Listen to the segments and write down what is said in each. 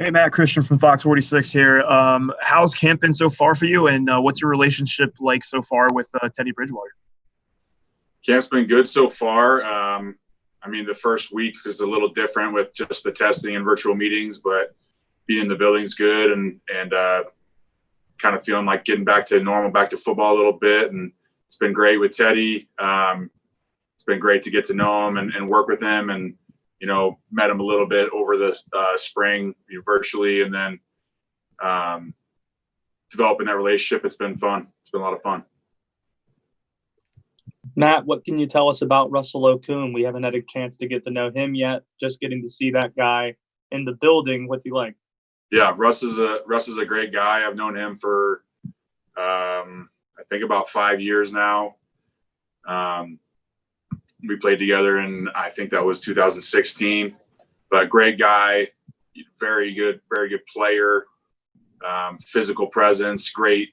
Hey, Matt, Christian from Fox 46 here. How's camp been so far for you, and what's your relationship like so far with Teddy Bridgewater? Camp's been good so far. The first week is a little different with just the testing and virtual meetings, but being in the building's good and kind of feeling like getting back to normal, back to football a little bit. And it's been great with Teddy. It's been great to get to know him and work with him, and met him a little bit over the spring virtually, and then developing that relationship. It's been fun. It's been a lot of fun. Matt, what can you tell us about Russell Okung? We haven't had a chance to get to know him yet. Just getting to see that guy in the building. What's he like? Yeah, Russ is a great guy. I've known him for I think about 5 years now. We played together in, I think that was 2016. But great guy, very good player, physical presence, great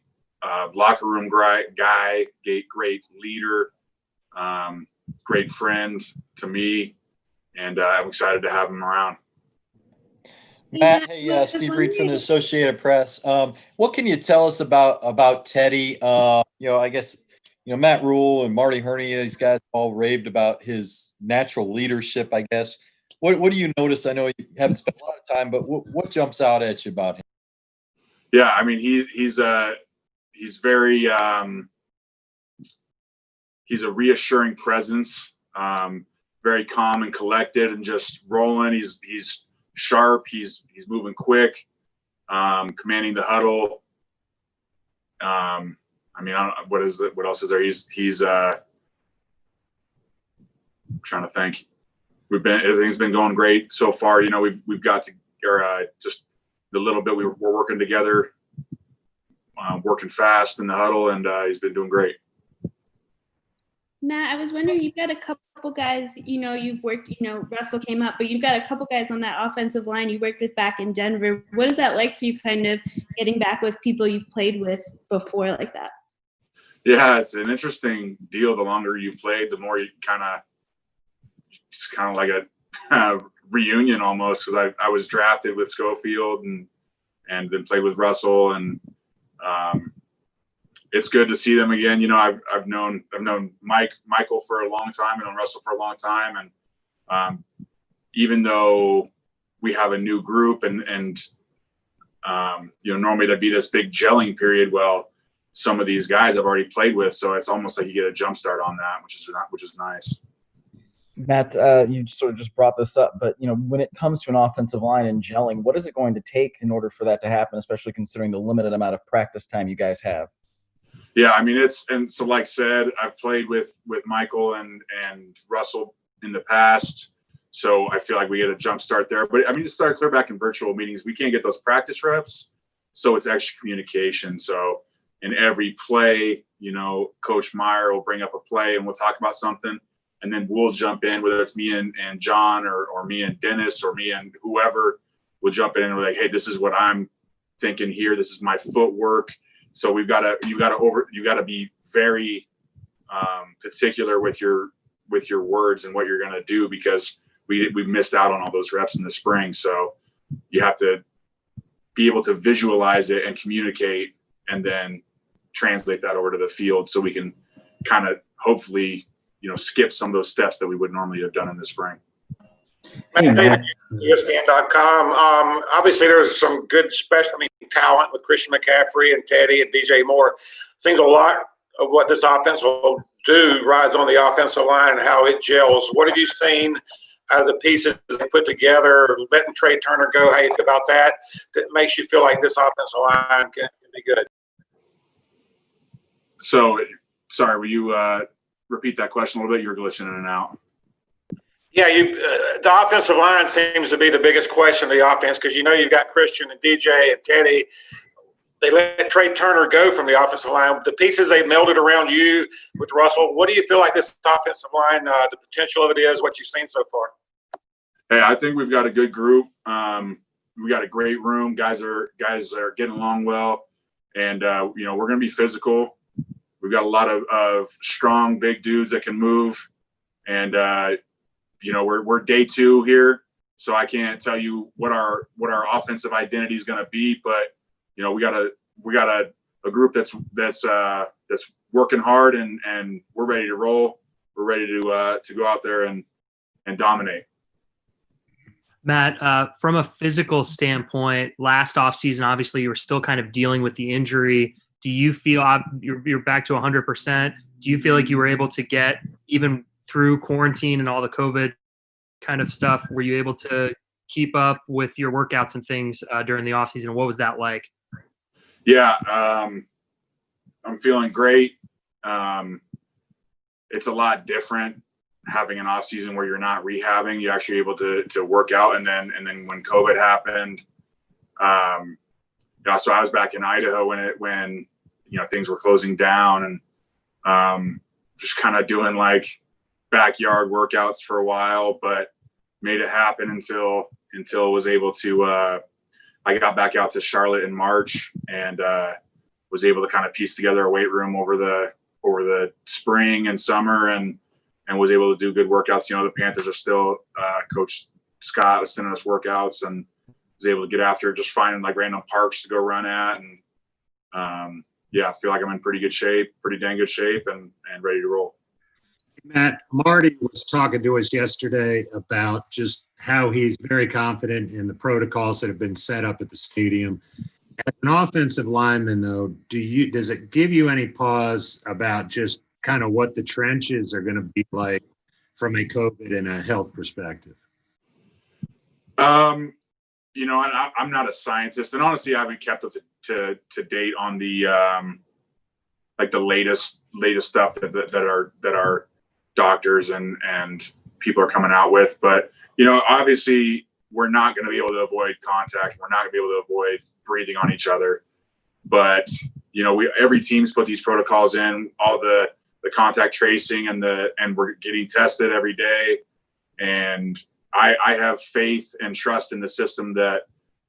locker room guy, great leader, great friend to me, and I'm excited to have him around. Matt, hey, Steve Reed from the Associated Press. What can you tell us about Teddy? I guess Matt Rule and Marty Hernia, these guys all raved about his natural leadership, I guess. What do you notice? I know you haven't spent a lot of time, but what jumps out at you about him? Yeah, he's very he's a reassuring presence, very calm and collected and just rolling. He's sharp. He's moving quick, commanding the huddle. What else is there? He's I'm trying to think. Everything's been going great so far. We've got to just the little bit we're working together, working fast in the huddle, and he's been doing great. Matt, I was wondering, you've got a couple guys, you've worked, Russell came up, but you've got a couple guys on that offensive line you worked with back in Denver. What is that like for you, kind of getting back with people you've played with before like that? Yeah, it's an interesting deal. The longer you played, the more you it's kind of like a reunion almost, because I was drafted with Schofield and then played with Russell, and it's good to see them again. I've known Michael for a long time, and known Russell for a long time, and even though we have a new group and normally there'd be this big gelling period. Well, some of these guys I've already played with, so it's almost like you get a jump start on that, which is nice. Matt, you sort of just brought this up, but when it comes to an offensive line and gelling, what is it going to take in order for that to happen, especially considering the limited amount of practice time you guys have? Yeah, so like I said, I've played with Michael and Russell in the past, so I feel like we get a jump start there. But to start clear back in virtual meetings, we can't get those practice reps, so it's extra communication. So in every play, Coach Meyer will bring up a play and we'll talk about something, and then we'll jump in, whether it's me and John or me and Dennis or me and whoever will jump in and we're like, hey, this is what I'm thinking here. This is my footwork. So you got to be very particular with your words and what you're going to do, because we missed out on all those reps in the spring. So you have to be able to visualize it and communicate, and then translate that over to the field, so we can kind of hopefully skip some of those steps that we would normally have done in the spring. ESPN.com. Obviously, there's some good talent with Christian McCaffrey and Teddy and DJ Moore. Seems a lot of what this offense will do rides on the offensive line and how it gels. What have you seen out of the pieces they put together? Letting Trey Turner go, how you feel about that? That makes you feel like this offensive line can be good. So, sorry, will you repeat that question a little bit? You were glitching in and out. Yeah, the offensive line seems to be the biggest question of the offense, because you've got Christian and DJ and Teddy. They let Trey Turner go from the offensive line. The pieces they melded around you with Russell, what do you feel like this offensive line, the potential of it is, what you've seen so far? Hey, I think we've got a good group. We got a great room. Guys are getting along well, and we're going to be physical. We've got a lot of strong, big dudes that can move, and we're day two here, So I can't tell you what our offensive identity is going to be, but you know, we got a group that's working hard, and we're ready to roll. We're ready to go out there and dominate. Matt, from a physical standpoint, last offseason, obviously you were still kind of dealing with the injury. Do you feel you're back to 100%? Do you feel like you were able to get, even through quarantine and all the COVID kind of stuff, were you able to keep up with your workouts and things during the offseason? What was that like? Yeah, I'm feeling great. It's a lot different having an off season where you're not rehabbing. You're actually able to work out. And then when COVID happened, so I was back in Idaho when things were closing down, and just kind of doing like backyard workouts for a while, but made it happen until it was able to, I got back out to Charlotte in March, and was able to kind of piece together a weight room over the spring and summer, and was able to do good workouts. The Panthers are still, Coach Scott was sending us workouts, and was able to get after just finding like random parks to go run at. And I feel like I'm in pretty dang good shape, and ready to roll. Matt, Marty was talking to us yesterday about just how he's very confident in the protocols that have been set up at the stadium. As an offensive lineman, though, does it give you any pause about just kind of what the trenches are going to be like from a COVID and a health perspective? And I'm not a scientist, and honestly, I haven't kept up to date on the like the latest stuff that our doctors and people are coming out with. But obviously, we're not going to be able to avoid contact. We're not going to be able to avoid breathing on each other. But every team's put these protocols in, all the contact tracing, and we're getting tested every day. And I have faith and trust in the system that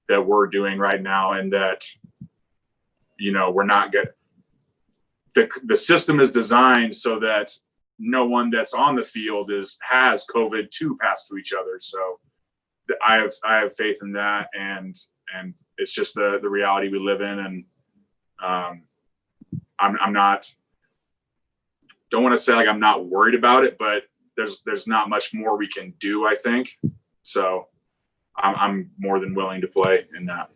we're doing right now, and that we're not good. The system is designed so that no one that's on the field has COVID to pass to each other. So I have faith in that, and it's just the reality we live in. And I'm not, don't want to say like I'm not worried about it, but there's not much more we can do, I think. So I'm more than willing to play in that.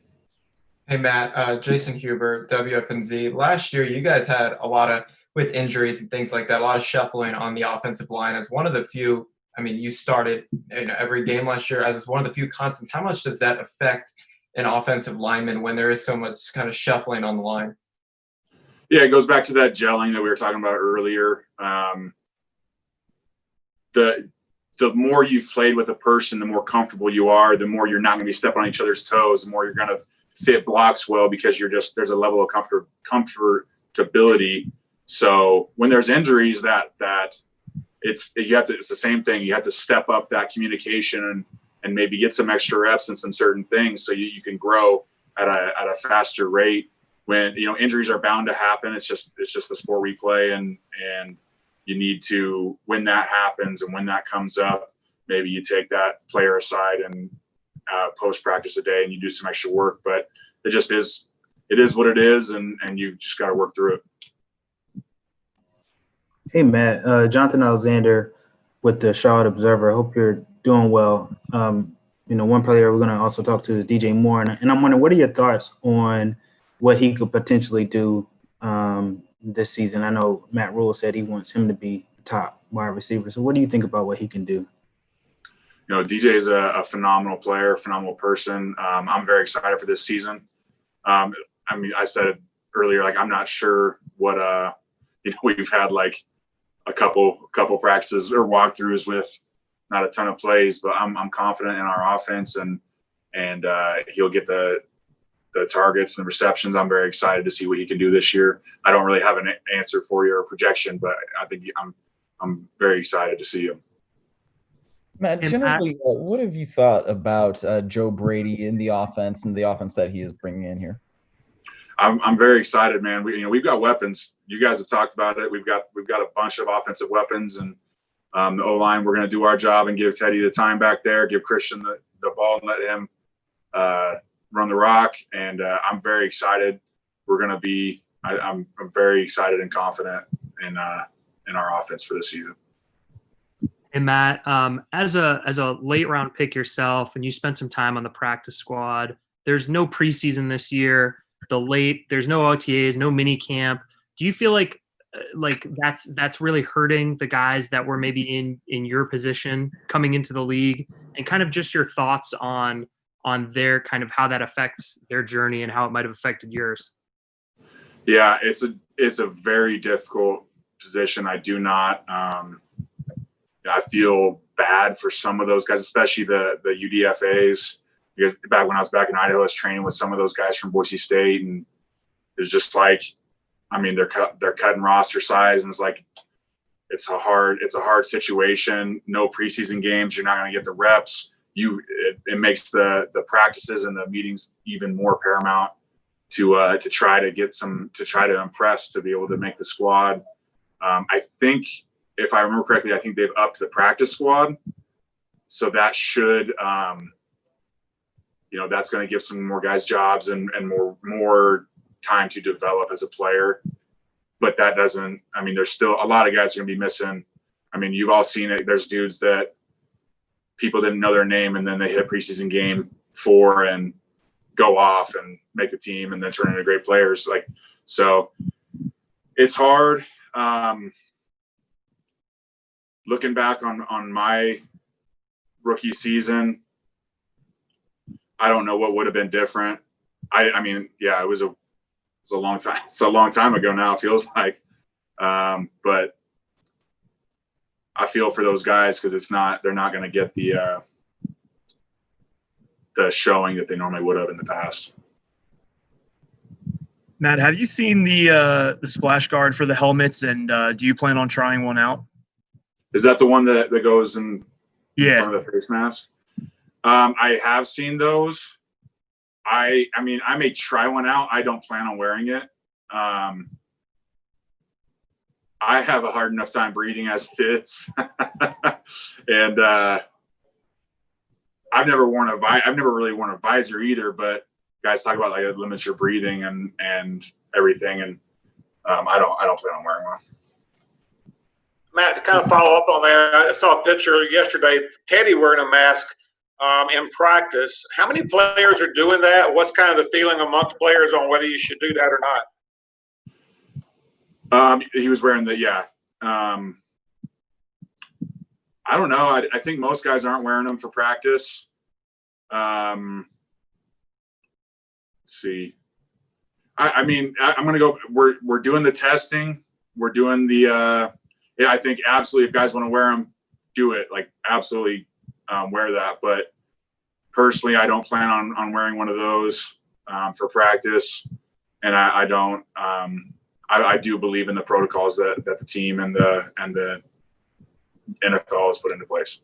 Hey, Matt, Jason Huber, WFNZ. Last year, you guys had a lot of, with injuries and things like that, a lot of shuffling on the offensive line. As one of the few, you started every game last year as one of the few constants. How much does that affect an offensive lineman when there is so much kind of shuffling on the line? Yeah, it goes back to that gelling that we were talking about earlier. The more you've played with a person, the more comfortable you are, the more you're not going to be stepping on each other's toes, the more you're going to fit blocks well, because there's a level of comfortability. So when there's injuries, it's the same thing. You have to step up that communication and maybe get some extra reps in some certain things, so you can grow at a faster rate. When injuries are bound to happen, it's just the sport we play, and you need to, when that happens and when that comes up, maybe you take that player aside and post practice a day and you do some extra work. But it is what it is, and you just got to work through it. Hey, Matt, Jonathan Alexander with the Charlotte Observer. I hope you're doing well. One player we're going to also talk to is DJ Moore, and I'm wondering, what are your thoughts on what he could potentially do this season? I know Matt Rule said he wants him to be top wide receiver. So what do you think about what he can do? DJ is a phenomenal player, phenomenal person. I'm very excited for this season. I said it earlier, like, I'm not sure what we've had like a couple practices or walkthroughs with not a ton of plays, but I'm confident in our offense, and he'll get the targets and the receptions. I'm very excited to see what he can do this year. I don't really have an answer for you or a projection, but I think I'm very excited to see him. Matt, generally, what have you thought about Joe Brady in the offense and the offense that he is bringing in here? I'm very excited, man. We've got weapons. You guys have talked about it. We've got a bunch of offensive weapons, and the O-line, we're going to do our job and give Teddy the time back there, give Christian the ball and let him run the rock. And I'm very excited. We're going to be. I'm very excited and confident in our offense for this season. Hey Matt, as a late round pick yourself, and you spent some time on the practice squad. There's no preseason this year. There's no OTAs, no mini camp. Do you feel like that's really hurting the guys that were maybe in your position coming into the league, and kind of just your thoughts on their kind of how that affects their journey and how it might have affected yours? Yeah, it's a very difficult position. I do not. I feel bad for some of those guys, especially the UDFAs. Because back when I was back in Idaho, I was training with some of those guys from Boise State, and it was just like, I mean, they're cutting roster size, and it's like it's a hard situation. No preseason games, you're not going to get the reps. It makes the practices and the meetings even more paramount to try to impress, to be able to make the squad. I think, if I remember correctly, I think they've upped the practice squad, so that should that's going to give some more guys jobs and more time to develop as a player. But that doesn't, I mean, there's still a lot of guys going to be missing. I mean, you've all seen it. There's dudes that people didn't know their name, and then they hit preseason game 4 and go off and make the team and then turn into great players. So it's hard. Looking back on my rookie season, I don't know what would have been different. I mean, yeah, it was a long time. It's a long time ago now, it feels like. But I feel for those guys, because they're not going to get the showing that they normally would have in the past. Matt, have you seen the splash guard for the helmets, and do you plan on trying one out? Is that the one that goes in front of the face mask? I have seen those. I mean, I may try one out. I don't plan on wearing it. I have a hard enough time breathing as it is. And I've never really worn a visor either, but guys talk about it limits your breathing and everything. And I don't plan on wearing one. Matt, to kind of follow up on that, I saw a picture yesterday, Teddy wearing a mask in practice. How many players are doing that? What's kind of the feeling amongst players on whether you should do that or not? He was wearing I don't know. I think most guys aren't wearing them for practice. Let's see. I mean, I'm going to go, we're doing the testing. We're doing the, I think absolutely, if guys want to wear them, do it. Absolutely wear that. But personally, I don't plan on wearing one of those for practice. And I don't, I do believe in the protocols that the team and the NFL has put into place.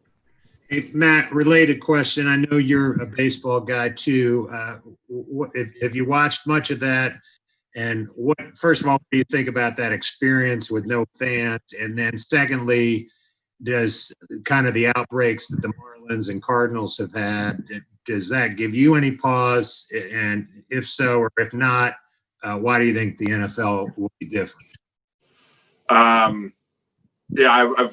Hey, Matt, related question. I know you're a baseball guy too. Have you watched much of that? And first of all, what do you think about that experience with no fans? And then secondly, does kind of the outbreaks that the Marlins and Cardinals have had, does that give you any pause? And if so, or if not, why do you think the NFL will be different? I've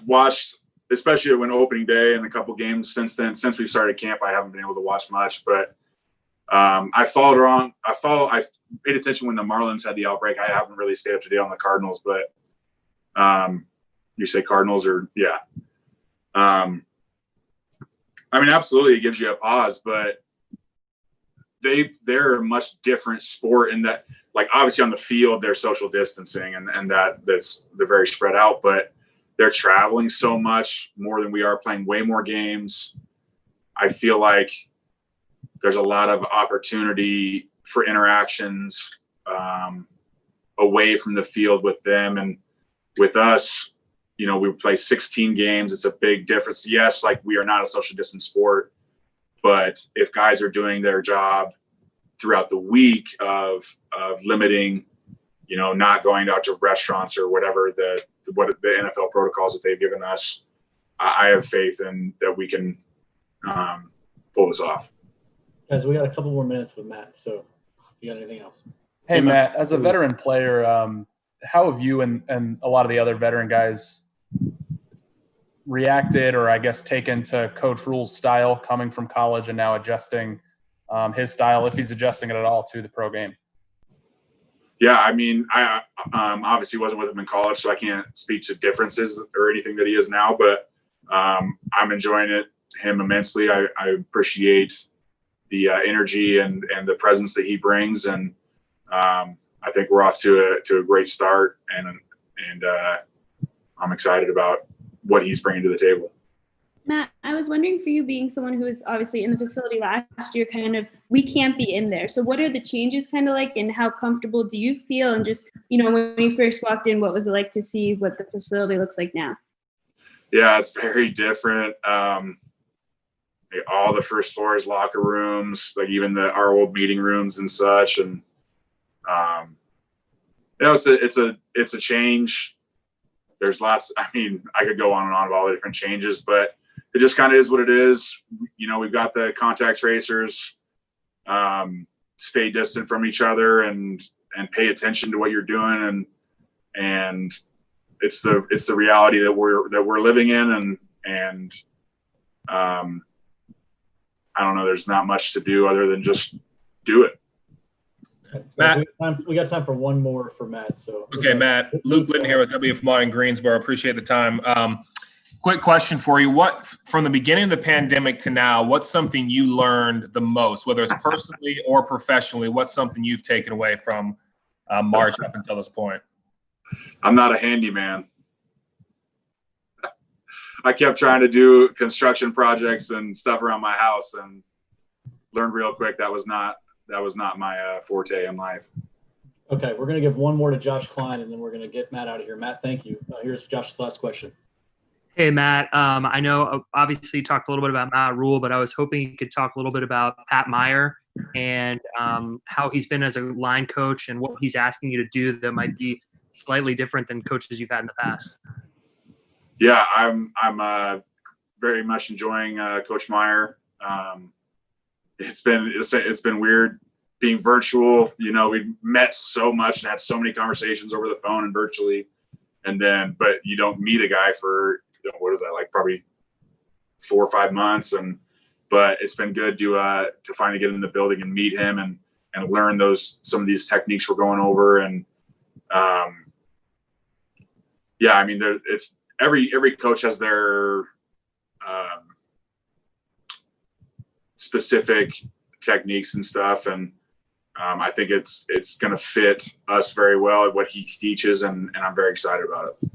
watched, especially when opening day and a couple games since then. Since we started camp, I haven't been able to watch much, but I paid attention when the Marlins had the outbreak. I haven't really stayed up to date on the Cardinals, but you say Cardinals or yeah. I mean, absolutely, it gives you a pause, but they're a much different sport in that, obviously on the field they're social distancing and they're very spread out, but they're traveling so much more than we are, playing way more games. I feel like there's a lot of opportunity for interactions away from the field with them. And with us, we play 16 games. It's a big difference. Yes, we are not a social distance sport, but if guys are doing their job throughout the week of limiting, not going out to restaurants or whatever the NFL protocols that they've given us, I have faith in that we can pull this off. Guys, we got a couple more minutes with Matt. So, you got anything else? Hey, Matt, as a veteran player, how have you and a lot of the other veteran guys reacted, or I guess taken to Coach Rule's style coming from college and now adjusting his style, if he's adjusting it at all, to the pro game? Yeah, I mean, I obviously wasn't with him in college, so I can't speak to differences or anything that he is now, but I'm enjoying him immensely. I appreciate the energy and the presence that he brings, and I think we're off to a great start, and I'm excited about what he's bringing to the table. Matt, I was wondering, for you being someone who was obviously in the facility last year, kind of, we can't be in there. So what are the changes kind of like, and how comfortable do you feel? And just, when you first walked in, what was it like to see what the facility looks like now? Yeah, it's very different. All the first floors, locker rooms, like even our old meeting rooms and such. And, it's a change. There's lots, I could go on and on about all the different changes, but it just kind of is what it is. We've got the contact tracers, stay distant from each other and pay attention to what you're doing. And it's the reality that we're living in. And I don't know, there's not much to do other than just do it. Matt, we got time for one more for Matt. So okay, Matt. Luke Litton here with WFMR in Greensboro. Appreciate the time. Quick question for you: what, from the beginning of the pandemic to now, what's something you learned the most, whether it's personally or professionally? What's something you've taken away from March up until this point? I'm not a handyman. I kept trying to do construction projects and stuff around my house, and learned real quick that was not my forte in life. Okay, we're going to give one more to Josh Klein, and then we're going to get Matt out of here. Matt, thank you. Here's Josh's last question. Hey, Matt. I know obviously you talked a little bit about Matt Rule, but I was hoping you could talk a little bit about Pat Meyer and how he's been as a line coach and what he's asking you to do that might be slightly different than coaches you've had in the past. Yeah, I'm very much enjoying Coach Meyer. It's been weird being virtual. We met so much and had so many conversations over the phone and virtually, but you don't meet a guy for what is that, like probably 4 or 5 months, but it's been good to finally get in the building and meet him and learn some of these techniques we're going over. And it's every coach has their specific techniques and stuff, and I think it's going to fit us very well at what he teaches, and I'm very excited about it.